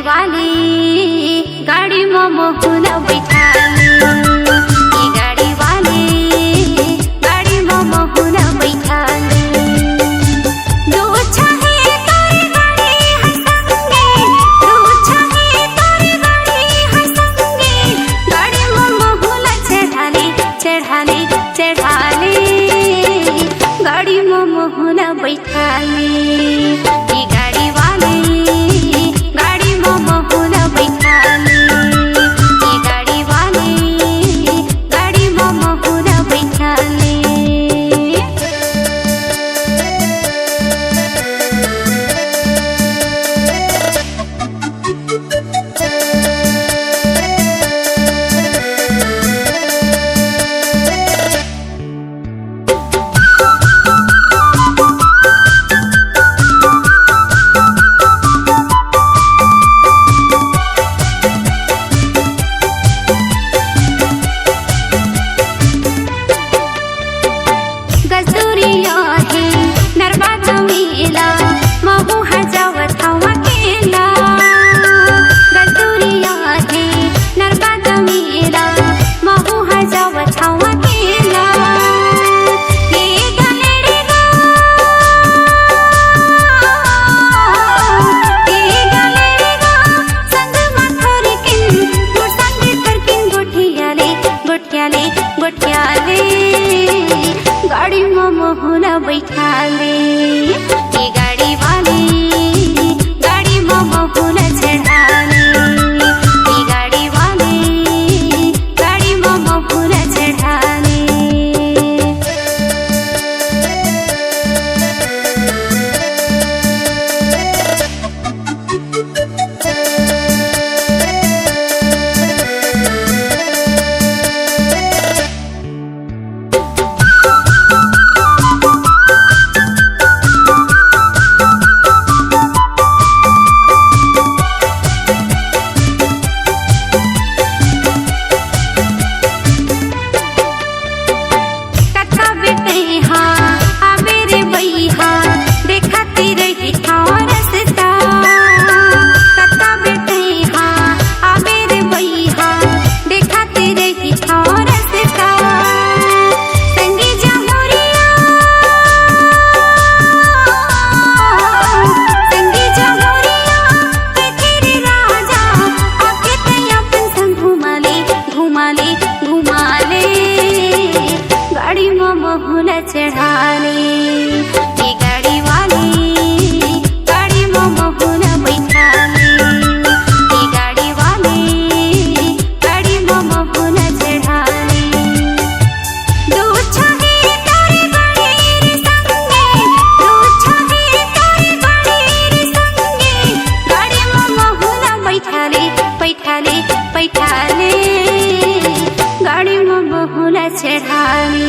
वाले गाड़ी में मोहना बैठाले, ये गाड़ी वाले गाड़ी में मोहना बैठाले। दो चाहे तोरी गाड़ी है संगे, दो चाहे तोरी गाड़ी है संगे, गाड़ी में मोहना चढ़ाले चढ़ाले चढ़ाले, गाड़ी में मोहना बैठाले। ये गाड़ी वाले गाड़ी में मोहना बैठाले, ये गाड़ी वाले गाड़ी में मोहना बैठाले। गजूरिया है नर्मदा मेला, महू हजावत हवा केला। गजूरिया है नर्मदा मेला, महू हजावत हवा केला। ये गलेड़ेगा, ये गलेड़ेगा, संग माथोरी किन, मोर संग करकिन गोठियाले गोठियाले गोठियाले, गाड़ी में मोहना बैठाले। ये गाड़ी वाले गाड़ी में मोहना चढ़ाले, ये गाड़ी वाले गाड़ी में मोहना चढ़ाले। कथा बेटे हाँ आवे रे भैया, देखती रही ठाव रसता। कथा बेटे हाँ आवे रे भैया, देखती रही ठाव रसता। संगी जमुरिया, संगी जमुरिया, तेरे राजा आके तैया अपन संग घुमाले घुमाले घुमाले, गाड़ी में मोहना चढ़ाले। ये गाड़ी वाले गाड़ी में मोहना बैठाले, ये गाड़ी वाले गाड़ी में मोहना चढ़ाले। दो चाहे तोरी गाड़ी रे संगे, दो चाहे तोरी गाड़ी रे संगे, गाड़ी में मोहना बैठाले बैठाले बैठाले, गाड़ी में मोहना चढ़ाले।